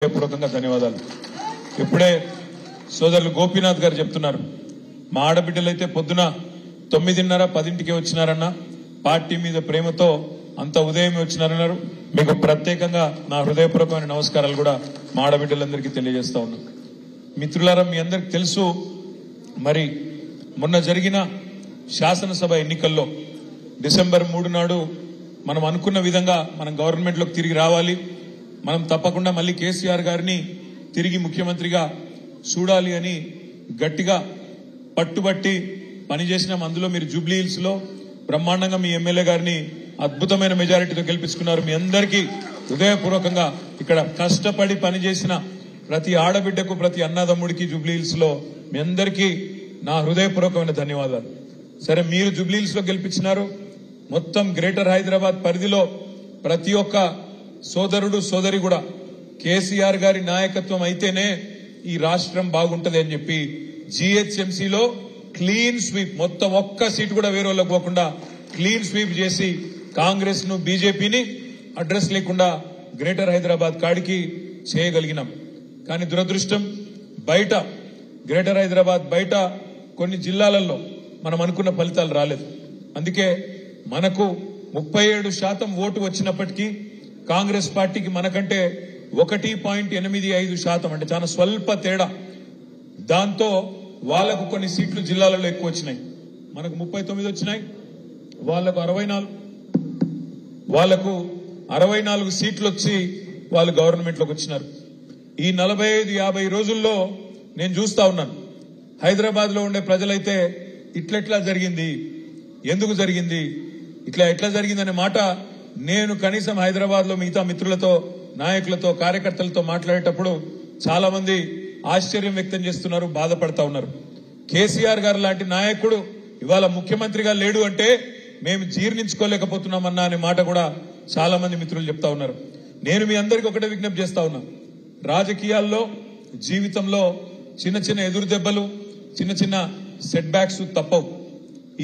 పూర్వకంగా ధన్యవాదాలు. ఇప్పుడే సోదరులు గోపీనాథ్ గారు చెప్తున్నారు, మా ఆడబిడ్డలైతే పొద్దున 9:30 10ంటికే వచ్చినారన్న, పార్టీ మీద ప్రేమతో అంత ఉదయమే వచ్చినారన్నారు. మీకు ప్రత్యేకంగా నా హృదయపూర్వకమైన నమస్కారాలు కూడా మా ఆడబిడ్డలందరికీ తెలియజేస్తా ఉన్నా. మిత్రులారా, మీ అందరికి తెలుసు, మరి మొన్న జరిగిన శాసనసభ ఎన్నికల్లో డిసెంబర్ 3 నాడు మనం అనుకున్న విధంగా మనం గవర్నమెంట్లోకి తిరిగి రావాలి, మనం తప్పకుండా మళ్ళీ కేసీఆర్ గారిని తిరిగి ముఖ్యమంత్రిగా చూడాలి అని గట్టిగా పట్టుబట్టి పనిచేసినాం. అందులో మీరు జూబ్లీ హిల్స్ లో బ్రహ్మాండంగా మీ ఎమ్మెల్యే గారిని అద్భుతమైన మెజారిటీతో గెలిపించుకున్నారు. మీ అందరికీ హృదయపూర్వకంగా ఇక్కడ కష్టపడి పనిచేసిన ప్రతి ఆడబిడ్డకు, ప్రతి అన్నదమ్ముడికి జూబ్లీ హిల్స్ లో మీ అందరికీ నా హృదయపూర్వకమైన ధన్యవాదాలు. సరే, మీరు జూబ్లీ హిల్స్ లో గెలిపించినారు. మొత్తం గ్రేటర్ హైదరాబాద్ పరిధిలో ప్రతి ఒక్క సోదరుడు సోదరి కూడా కేసీఆర్ గారి నాయకత్వం అయితేనే ఈ రాష్ట్రం బాగుంటది అని చెప్పి జీహెచ్ఎంసీలో క్లీన్ స్వీప్, మొత్తం ఒక్క సీటు కూడా వేరే వాళ్ళకి పోకుండా క్లీన్ స్వీప్ చేసి కాంగ్రెస్ ను బీజేపీని అడ్రస్ లేకుండా గ్రేటర్ హైదరాబాద్ కాడికి చేయగలిగినాం. కానీ దురదృష్టం, బయట గ్రేటర్ హైదరాబాద్ బయట కొన్ని జిల్లాలలో మనం అనుకున్న ఫలితాలు రాలేదు. అందుకే మనకు 37% ఓటు వచ్చినప్పటికీ కాంగ్రెస్ పార్టీకి మనకంటే 1.85% అంటే చాలా స్వల్ప తేడా. దాంతో వాళ్లకు కొన్ని సీట్లు జిల్లాలలో ఎక్కువ వచ్చినాయి. మనకు 39 వచ్చినాయి, వాళ్లకు 64 సీట్లు వచ్చి వాళ్ళు గవర్నమెంట్ లోకి వచ్చినారు. ఈ 45-50 రోజుల్లో నేను చూస్తా ఉన్నాను, హైదరాబాద్ లో ఉండే ప్రజలైతే ఇట్లెట్లా జరిగింది, ఎందుకు జరిగింది, ఇట్లా ఎట్లా జరిగిందనే మాట నేను కనీసం హైదరాబాద్ లో మిగతా మిత్రులతో, నాయకులతో, కార్యకర్తలతో మాట్లాడేటప్పుడు చాలా మంది ఆశ్చర్యం వ్యక్తం చేస్తున్నారు, బాధపడతా ఉన్నారు. కేసీఆర్ గారు లాంటి నాయకుడు ఇవాళ ముఖ్యమంత్రిగా లేడు అంటే మేము జీర్ణించుకోలేకపోతున్నామన్నా అనే మాట కూడా చాలా మంది మిత్రులు చెప్తా ఉన్నారు. నేను మీ అందరికీ ఒకటే విజ్ఞప్తి చేస్తా ఉన్నా, రాజకీయాల్లో, జీవితంలో చిన్న చిన్న ఎదురు దెబ్బలు, చిన్న చిన్న సెట్ బ్యాక్స్ తప్పవు.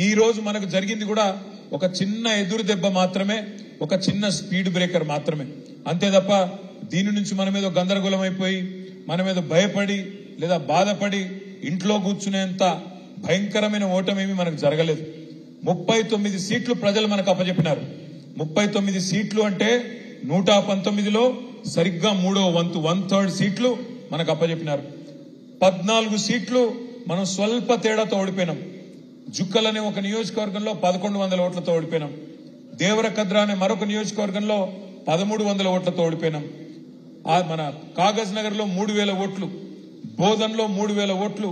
ఈ రోజు మనకు జరిగింది కూడా ఒక చిన్న ఎదురు దెబ్బ మాత్రమే, ఒక చిన్న స్పీడ్ బ్రేకర్ మాత్రమే. అంతే తప్ప దీని నుంచి మన మీద గందరగోళం అయిపోయి, మన మీద భయపడి లేదా బాధపడి ఇంట్లో కూర్చునేంత భయంకరమైన ఓటమేమి మనకు జరగలేదు. 39 సీట్లు ప్రజలు మనకు అప్పచెప్పినారు. 39 సీట్లు అంటే 119లో సరిగ్గా 3వ వంతు, 1/3 సీట్లు మనకు అప్పచెప్పినారు. 14 సీట్లు మనం స్వల్ప తేడాతో ఓడిపోయినాం. జుక్కల్ అనే ఒక నియోజకవర్గంలో 1100 ఓట్లతో ఓడిపోయినాం. దేవరకద్ర అనే మరొక నియోజకవర్గంలో 1300 ఓట్లతో ఓడిపోయినాం. మన కాగజ్ నగర్ లో 3000 ఓట్లు, బోధన్ లో 3000 ఓట్లు,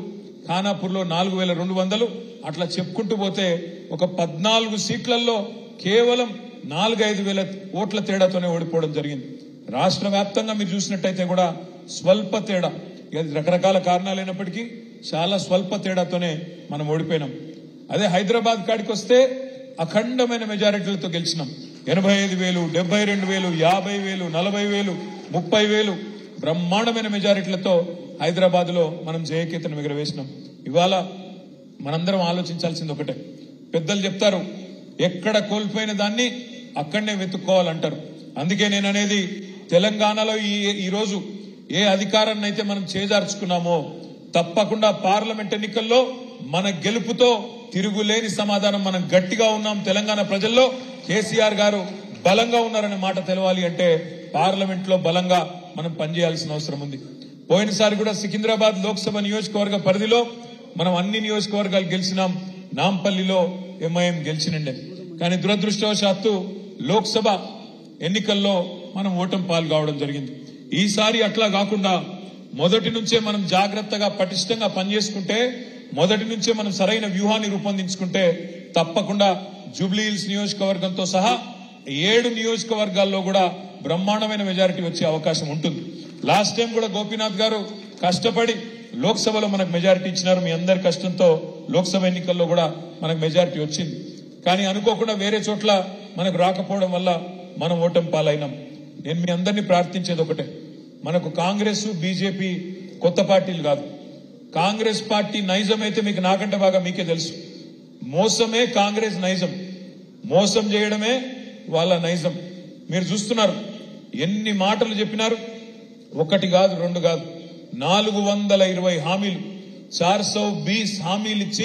ఖానాపూర్ లో 4200, అట్లా చెప్పుకుంటూ పోతే ఒక 14 సీట్లలో కేవలం 4-5 వేల ఓట్ల తేడాతోనే ఓడిపోవడం జరిగింది. రాష్ట్ర వ్యాప్తంగా మీరు చూసినట్టయితే కూడా స్వల్ప తేడా, రకరకాల కారణాలైనప్పటికీ చాలా స్వల్ప తేడాతోనే మనం ఓడిపోయినాం. అదే హైదరాబాద్ కాడికి వస్తే అఖండమైన మెజారిటీలతో గెలిచినాం. 85,000, 72,000, 50,000, 40,000, 30,000 బ్రహ్మాండమైన మెజారిటీలతో హైదరాబాద్ లో మనం జయకేతనం ఎగురవేసినాం. ఇవాళ మనందరం ఆలోచించాల్సింది ఒకటే, పెద్దలు చెప్తారు, ఎక్కడ కోల్పోయిన దాన్ని అక్కడనే వెతుక్కోవాలంటారు. అందుకే నేను అనేది, తెలంగాణలో ఈ రోజు ఏ అధికారాన్ని అయితే మనం చేజార్చుకున్నామో తప్పకుండా పార్లమెంట్ ఎన్నికల్లో మన గెలుపుతో తిరుగులేని సమాధానం. మనం గట్టిగా ఉన్నాం, తెలంగాణ ప్రజల్లో కేసీఆర్ గారు బలంగా ఉన్నారనే మాట తెలవాలి అంటే పార్లమెంట్ లో బలంగా మనం పనిచేయాల్సిన అవసరం ఉంది. పోయినసారి కూడా సికింద్రాబాద్ లోక్సభ నియోజకవర్గ పరిధిలో మనం అన్ని నియోజకవర్గాలు గెలిచినాం. నాంపల్లిలో ఎంఐఎం గెలిచినండే. కానీ దురదృష్టవశాత్తు లోక్సభ ఎన్నికల్లో మనం ఓటమి పాలు కావడం జరిగింది. ఈసారి అట్లా కాకుండా మొదటి నుంచే మనం జాగ్రత్తగా పటిష్టంగా పనిచేసుకుంటే, మొదటి నుంచే మనం సరైన వ్యూహాన్ని రూపొందించుకుంటే తప్పకుండా జూబ్లీ హిల్స్ నియోజకవర్గంతో సహా 7 నియోజకవర్గాల్లో కూడా బ్రహ్మాండమైన మెజారిటీ వచ్చే అవకాశం ఉంటుంది. లాస్ట్ టైం కూడా గోపీనాథ్ గారు కష్టపడి లోక్సభలో మనకు మెజారిటీ ఇచ్చినారు. మీ అందరి కష్టంతో లోక్సభ ఎన్నికల్లో కూడా మనకు మెజారిటీ వచ్చింది. కానీ అనుకోకుండా వేరే చోట్ల మనకు రాకపోవడం వల్ల మనం ఓటమి పాలైనాం. నేను మీ అందరినీ ప్రార్థించేది ఒకటే, మనకు కాంగ్రెస్, బీజేపీ కొత్త పార్టీలు కాదు. కాంగ్రెస్ పార్టీ నైజం అయితే మీకు నాకంటే బాగా మీకే తెలుసు. మోసమే కాంగ్రెస్ నైజం, మోసం చేయడమే వాళ్ళ నైజం. మీరు చూస్తున్నారు, ఎన్ని మాటలు చెప్పినారు. ఒకటి కాదు, రెండు కాదు, 420 హామీలు 420 హామీలు ఇచ్చి